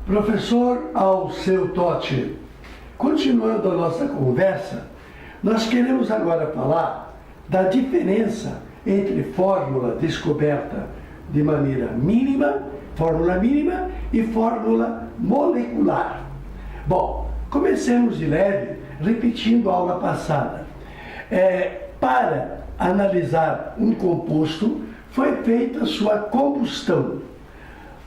Professor Alceu Totti, continuando a nossa conversa, nós queremos agora falar da diferença entre fórmula descoberta de maneira mínima, fórmula mínima e fórmula molecular. Bom, comecemos de leve, repetindo a aula passada. Para analisar um composto, foi feita sua combustão,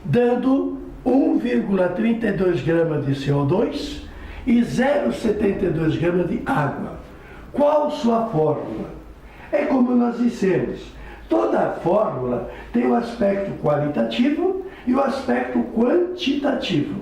dando 1,32 gramas de CO2 e 0,72 gramas de água. Qual sua fórmula? É como nós dissemos, toda fórmula tem o aspecto qualitativo e o aspecto quantitativo.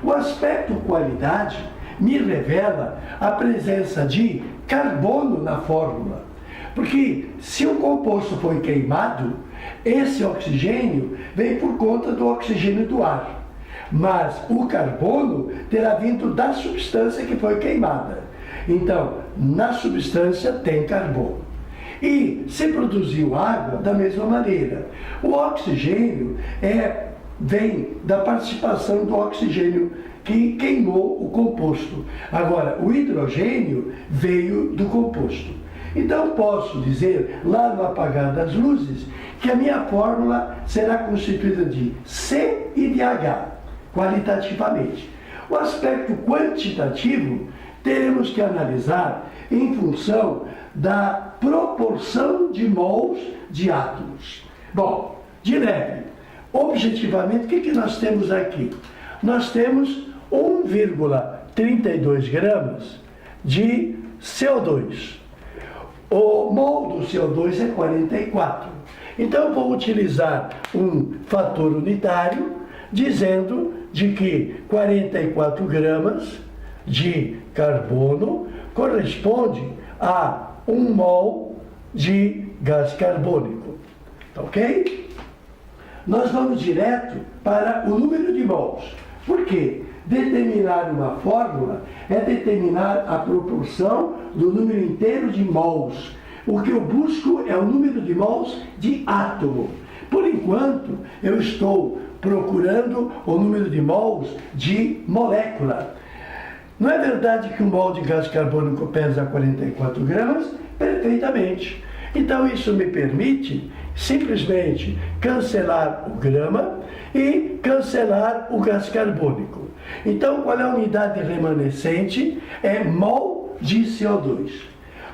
O aspecto qualidade me revela a presença de carbono na fórmula, porque se o composto foi queimado, esse oxigênio vem por conta do oxigênio do ar, mas o carbono terá vindo da substância que foi queimada. Então, na substância tem carbono. E se produziu água da mesma maneira. O oxigênio vem da participação do oxigênio que queimou o composto. Agora, o hidrogênio veio do composto. Então, posso dizer, lá no apagar das luzes, que a minha fórmula será constituída de C e de H, qualitativamente. O aspecto quantitativo teremos que analisar em função da proporção de mols de átomos. Bom, de leve, objetivamente, o que nós temos aqui? Nós temos 1,32 gramas de CO2. O mol do CO2 é 44. Então, vou utilizar um fator unitário, dizendo de que 44 gramas de carbono corresponde a 1 mol de gás carbônico. Ok? Nós vamos direto para o número de mols. Por quê? Determinar uma fórmula é determinar a proporção do número inteiro de mols. O que eu busco é o número de mols de átomo. Por enquanto, eu estou procurando o número de mols de molécula. Não é verdade que um mol de gás carbônico pesa 44 gramas? Perfeitamente. Então, isso me permite simplesmente cancelar o grama e cancelar o gás carbônico. Então, qual é a unidade remanescente? É mol de CO2.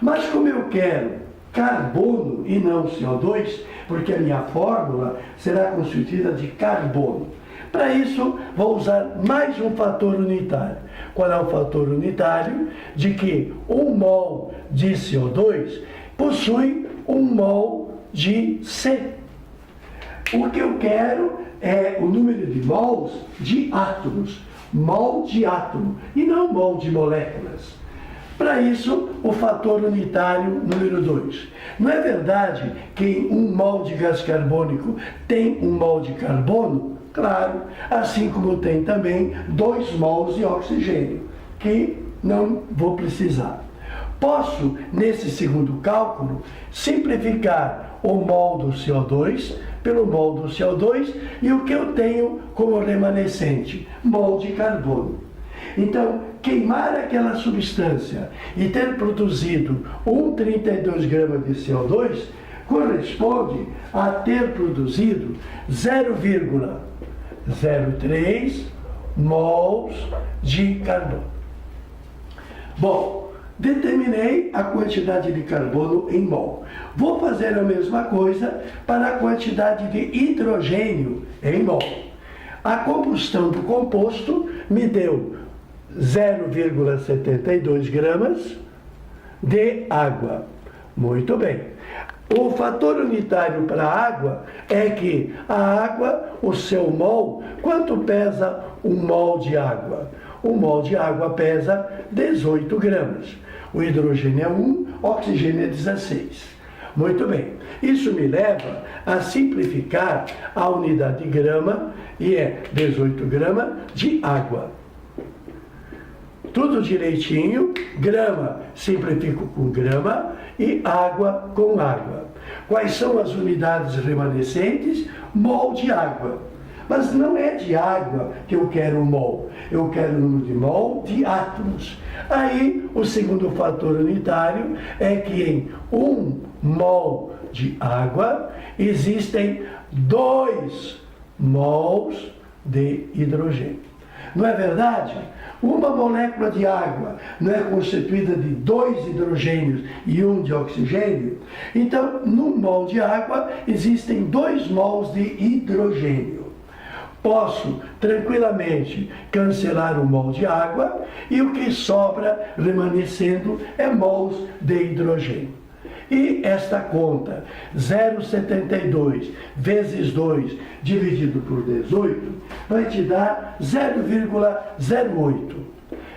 Mas como eu quero carbono e não CO2, porque a minha fórmula será constituída de carbono. Para isso, vou usar mais um fator unitário. Qual é o fator unitário? De que 1 mol de CO2 possui 1 mol de C. O que eu quero é o número de mols de átomos. Mol de átomo e não mol de moléculas. Para isso, o fator unitário número 2. Não é verdade que 1 mol de gás carbônico tem 1 mol de carbono? Claro, assim como tem também 2 mols de oxigênio, que não vou precisar. Posso, nesse segundo cálculo, simplificar o mol do CO2 pelo mol do CO2 e o que eu tenho como remanescente? Mol de carbono. Então, queimar aquela substância e ter produzido 1,32 gramas de CO2 corresponde a ter produzido 0,03 mols de carbono. Bom, determinei a quantidade de carbono em mol. Vou fazer a mesma coisa para a quantidade de hidrogênio em mol. A combustão do composto me deu 0,72 gramas de água. Muito bem. O fator unitário para a água é que a água, o seu mol, quanto pesa 1 mol de água? 1 mol de água pesa 18 gramas. O hidrogênio é 1, o oxigênio é 16. Muito bem. Isso me leva a simplificar a unidade de grama e é 18 gramas de água. Tudo direitinho, grama simplifico com grama e água com água. Quais são as unidades remanescentes? Mol de água. Mas não é de água que eu quero o mol. Eu quero o número de mol de átomos. Aí, o segundo fator unitário é que em 1 mol de água existem 2 mols de hidrogênio. Não é verdade? Uma molécula de água não é constituída de 2 hidrogênios e 1 de oxigênio? Então, num mol de água, existem 2 mols de hidrogênio. Posso tranquilamente cancelar o mol de água e o que sobra remanescendo é mols de hidrogênio. E esta conta, 0,72 vezes 2 dividido por 18, vai te dar 0,08.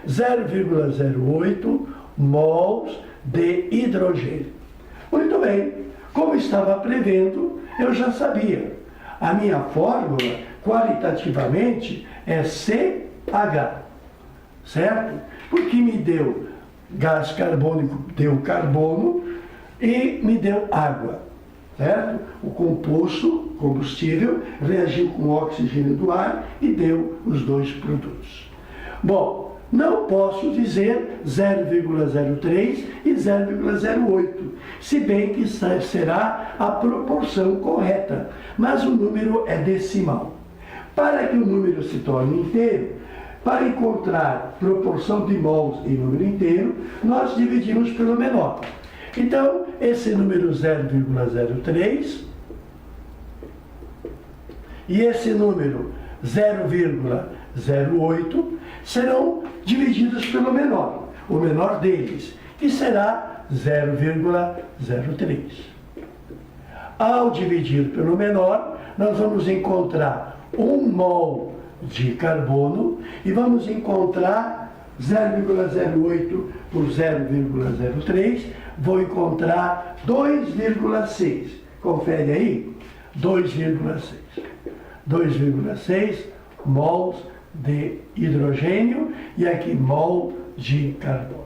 0,08 mols de hidrogênio. Muito bem, como estava prevendo, eu já sabia. A minha fórmula, qualitativamente, é CH, certo? Porque me deu gás carbônico, deu carbono, e me deu água, certo? O composto, combustível, reagiu com o oxigênio do ar e deu os 2 produtos. Bom, não posso dizer 0,03 e 0,08, se bem que será a proporção correta, mas o número é decimal. Para que o número se torne inteiro, para encontrar proporção de mols em número inteiro, nós dividimos pelo menor. Então, esse número 0,03 e esse número 0,08 serão divididos pelo menor, o menor deles, que será 0,03. Ao dividir pelo menor, nós vamos encontrar 1 mol de carbono e vamos encontrar 0,08 por 0,03, vou encontrar 2,6. Confere aí, 2,6. 2,6 mols de hidrogênio e aqui mol de carbono.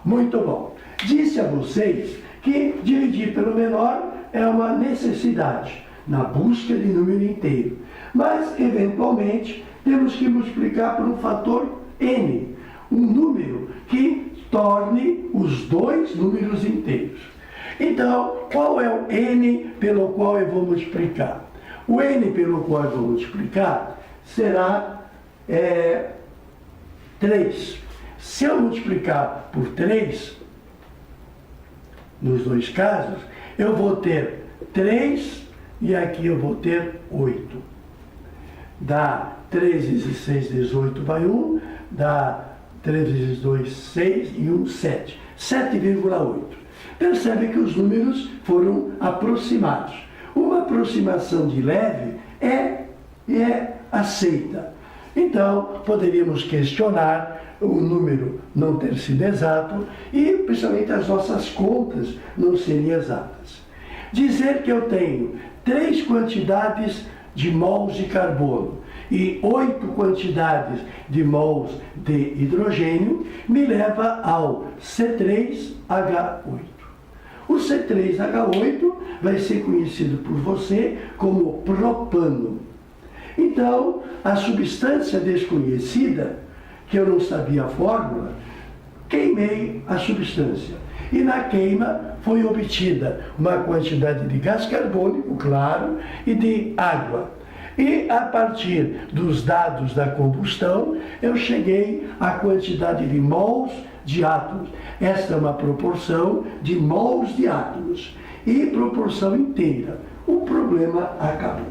Muito bom. Disse a vocês que dividir pelo menor é uma necessidade na busca de número inteiro. Mas, eventualmente, temos que multiplicar por um fator n, um número que torne os 2 números inteiros. Então, qual é o n pelo qual eu vou multiplicar? O n pelo qual eu vou multiplicar será 3. Se eu multiplicar por 3, nos 2 casos, eu vou ter 3 e aqui eu vou ter 8. Dá 3 vezes 6, 18, vai 1, dá 3 vezes 2, 6 e 1, 7. 7,8. Percebe que os números foram aproximados. Uma aproximação de leve é aceita. Então, poderíamos questionar o número não ter sido exato e, principalmente, as nossas contas não serem exatas. Dizer que eu tenho 3 quantidades de mols de carbono e 8 quantidades de mols de hidrogênio me leva ao C3H8. O C3H8 vai ser conhecido por você como propano. Então, a substância desconhecida, que eu não sabia a fórmula, queimei a substância. E na queima foi obtida uma quantidade de gás carbônico, claro, e de água. E a partir dos dados da combustão, eu cheguei à quantidade de mols de átomos. Esta é uma proporção de mols de átomos. E proporção inteira. O problema acabou.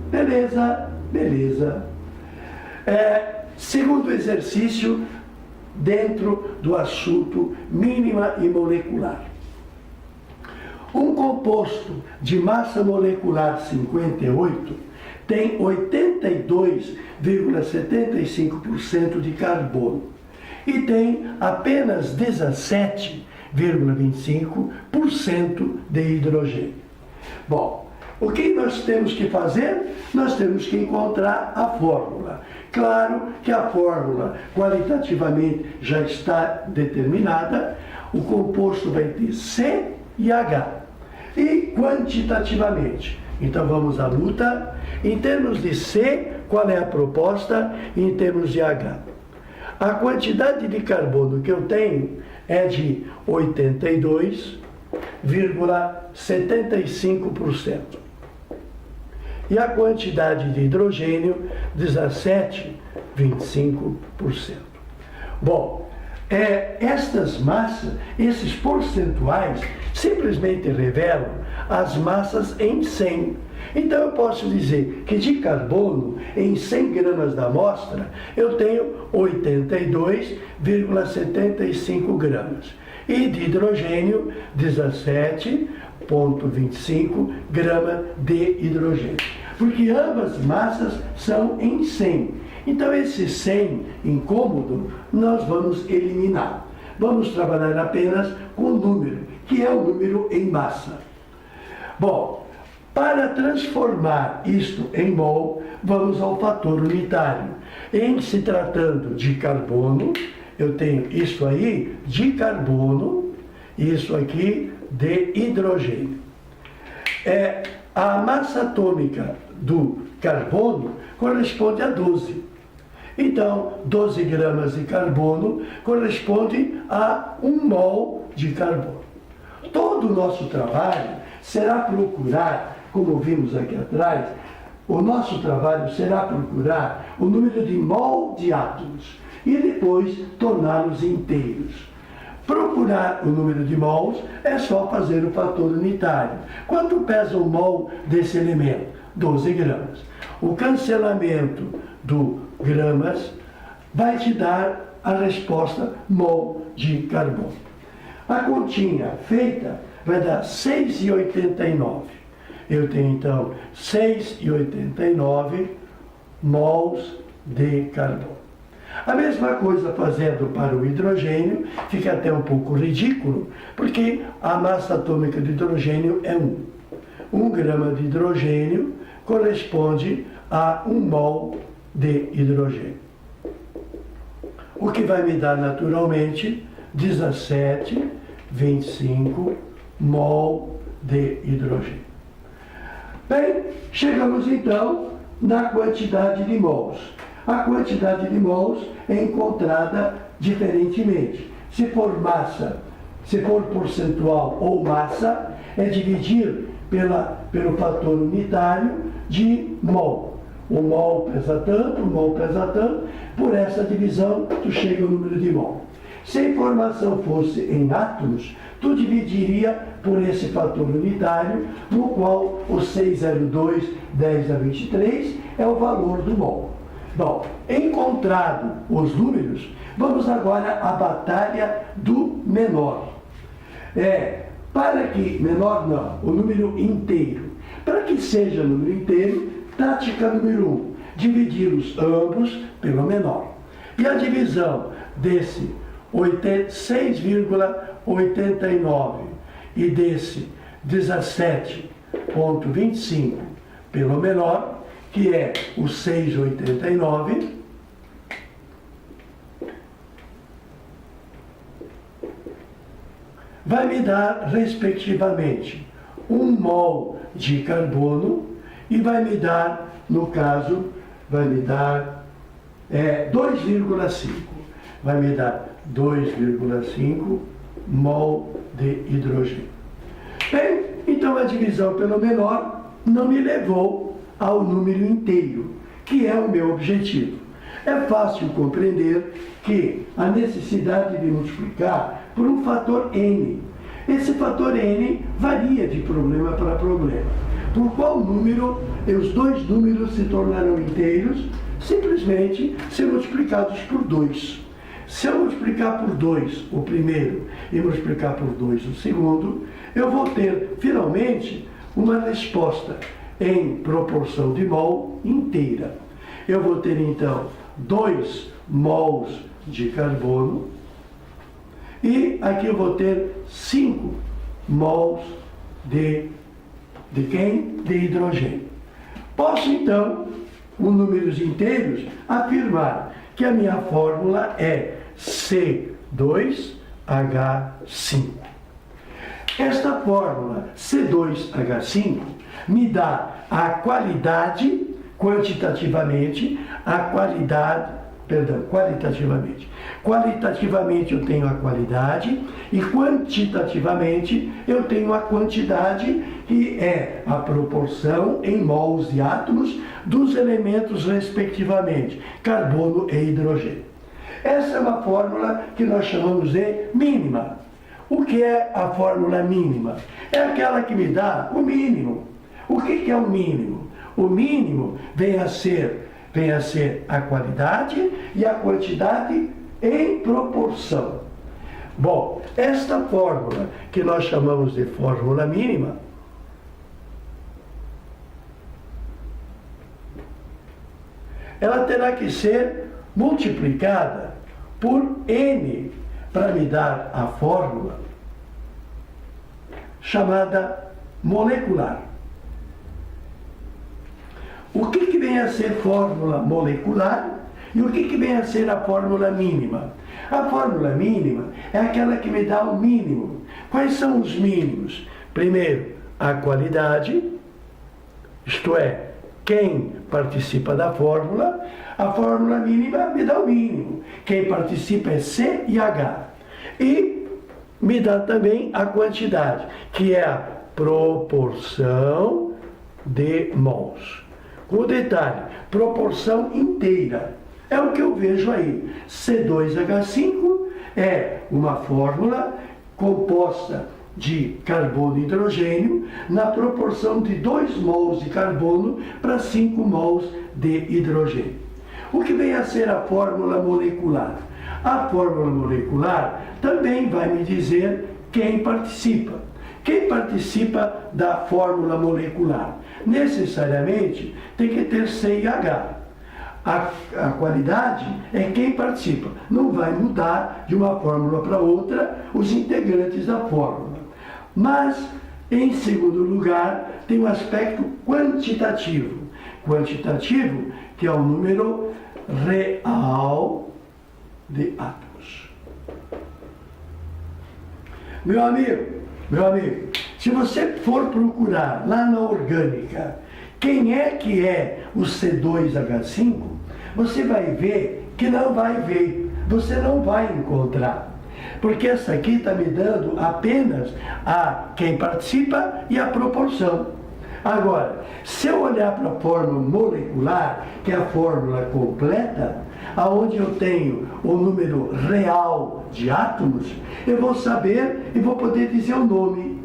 Beleza, beleza. Segundo exercício, dentro do assunto mínima e molecular. Um composto de massa molecular 58 tem 82,75% de carbono e tem apenas 17,25% de hidrogênio. Bom, o que nós temos que fazer? Nós temos que encontrar a fórmula. Claro que a fórmula qualitativamente já está determinada, o composto vai ter C e H. E quantitativamente, Então vamos à luta. Em termos de C, qual é a proposta? Em termos de H. A quantidade de carbono que eu tenho é de 82,75%. E a quantidade de hidrogênio, 17,25%. Bom, estas massas, esses percentuais, simplesmente revelam as massas em 100. Então eu posso dizer que de carbono, em 100 gramas da amostra, eu tenho 82,75 gramas. E de hidrogênio, 17,25 gramas de hidrogênio. Porque ambas massas são em 100. Então esse 100 incômodo nós vamos eliminar. Vamos trabalhar apenas com o número, que é o número em massa. Bom, para transformar isto em mol, vamos ao fator unitário. Em se tratando de carbono, eu tenho isso aí de carbono, isso aqui de hidrogênio. A massa atômica do carbono corresponde a 12. Então, 12 gramas de carbono corresponde a 1 mol de carbono. Todo o nosso trabalho será procurar, como vimos aqui atrás, o nosso trabalho será procurar o número de mol de átomos e depois torná-los inteiros. Procurar o número de mols é só fazer o fator unitário. Quanto pesa o mol desse elemento? 12 gramas. O cancelamento do gramas vai te dar a resposta mol de carbono. A continha feita vai dar 6,89. Eu tenho então 6,89 mols de carbono. A mesma coisa fazendo para o hidrogênio, fica até um pouco ridículo, porque a massa atômica do hidrogênio é 1. 1 grama de hidrogênio corresponde a 1 mol de hidrogênio. O que vai me dar naturalmente 17,25 mol de hidrogênio. Bem, chegamos então na quantidade de mols. A quantidade de mols é encontrada diferentemente. Se for massa, se for percentual ou massa, é dividir pelo fator unitário de mol. O mol pesa tanto, o mol pesa tanto. Por essa divisão, tu chega ao número de mol. Se a informação fosse em átomos, tu dividiria por esse fator unitário, no qual o 602,10 a 23 é o valor do mol. Bom, encontrado os números, vamos agora à batalha do menor. Menor não, o número inteiro. Para que seja número inteiro, tática número 1, dividi-los ambos pelo menor. E a divisão desse 6,89 e desse 17,25 pelo menor, que é o 6,89, vai me dar, respectivamente, 1 mol de carbono e vai me dar, no caso, vai me dar 2,5. Vai me dar 2,5 mol de hidrogênio. Bem, então a divisão pelo menor não me levou ao número inteiro, que é o meu objetivo. É fácil compreender que a necessidade de multiplicar por um fator n. Esse fator n varia de problema para problema. Por qual número os dois números se tornarão inteiros? Simplesmente se multiplicados por 2. Se eu multiplicar por 2 o primeiro e multiplicar por 2 o segundo, eu vou ter, finalmente, uma resposta em proporção de mol inteira. Eu vou ter, então, 2 mols de carbono e aqui eu vou ter 5 mols de quem? De hidrogênio. Posso, então, com números inteiros, afirmar que a minha fórmula é C2H5. Esta fórmula C2H5 me dá a qualidade, qualitativamente eu tenho a qualidade e quantitativamente eu tenho a quantidade, que é a proporção em mols e átomos dos elementos respectivamente, carbono e hidrogênio. Essa é uma fórmula que nós chamamos de mínima. O que é a fórmula mínima? É aquela que me dá o mínimo. O que é o mínimo? O mínimo vem a ser a qualidade e a quantidade em proporção. Bom, esta fórmula, que nós chamamos de fórmula mínima, ela terá que ser multiplicada por N para me dar a fórmula chamada molecular. O que vem a ser fórmula molecular e o que vem a ser a fórmula mínima? A fórmula mínima é aquela que me dá o mínimo. Quais são os mínimos? Primeiro, a qualidade, isto é, quem participa da fórmula. A fórmula mínima me dá o mínimo. Quem participa é C e H. E me dá também a quantidade, que é a proporção de mols. Com o detalhe, proporção inteira. É o que eu vejo aí. C2H5 é uma fórmula composta de carbono e hidrogênio na proporção de 2 mols de carbono para 5 mols de hidrogênio. O que vem a ser a fórmula molecular? A fórmula molecular também vai me dizer quem participa. Quem participa da fórmula molecular? Necessariamente tem que ter C e H. A qualidade é quem participa. Não vai mudar de uma fórmula para outra os integrantes da fórmula. Mas, em segundo lugar, tem o aspecto quantitativo. Quantitativo, que é o número real de átomos. Meu amigo, se você for procurar lá na orgânica quem é que é o C2H5, você vai ver que não vai ver, você não vai encontrar. Porque essa aqui está me dando apenas a quem participa e a proporção. Agora, se eu olhar para a fórmula molecular, que é a fórmula completa, aonde eu tenho o número real de átomos, eu vou saber e vou poder dizer o nome.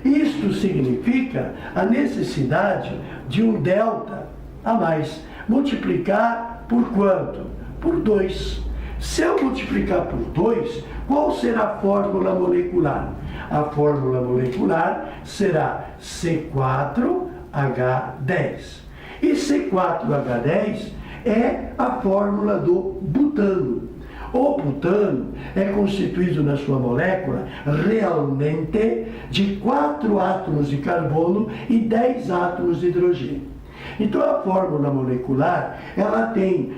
Isto significa a necessidade de um delta a mais. Multiplicar por quanto? Por 2. Se eu multiplicar por 2, qual será a fórmula molecular? A fórmula molecular será C4H10. E C4H10 é a fórmula do butano. O butano é constituído na sua molécula realmente de 4 átomos de carbono e 10 átomos de hidrogênio. Então a fórmula molecular, ela tem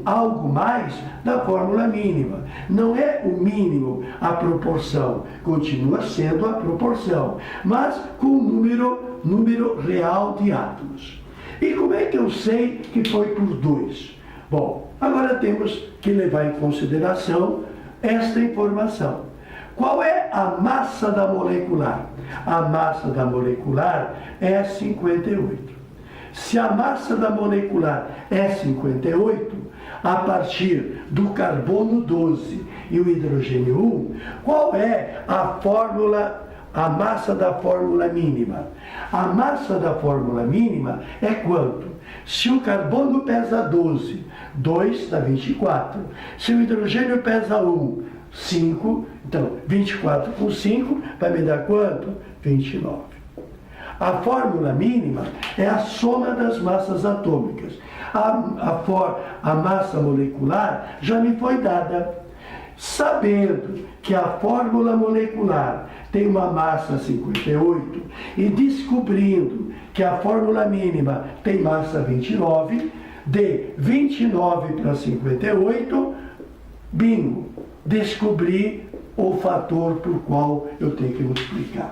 algo mais da fórmula mínima. Não é o mínimo a proporção, continua sendo a proporção, mas com o número real de átomos. E como é que eu sei que foi por 2? Bom, agora temos que levar em consideração esta informação. Qual é a massa da molecular? A massa da molecular é 58. Se a massa da molecular é 58, a partir do carbono 12 e o hidrogênio 1, qual é a massa da fórmula mínima? A massa da fórmula mínima é quanto? Se o carbono pesa 12, 2 dá 24. Se o hidrogênio pesa 1, 5, então 24 com 5 vai me dar quanto? 29. A fórmula mínima é a soma das massas atômicas. A massa molecular já me foi dada. Sabendo que a fórmula molecular tem uma massa 58 e descobrindo que a fórmula mínima tem massa 29, de 29 para 58, bingo, descobri o fator por qual eu tenho que multiplicar.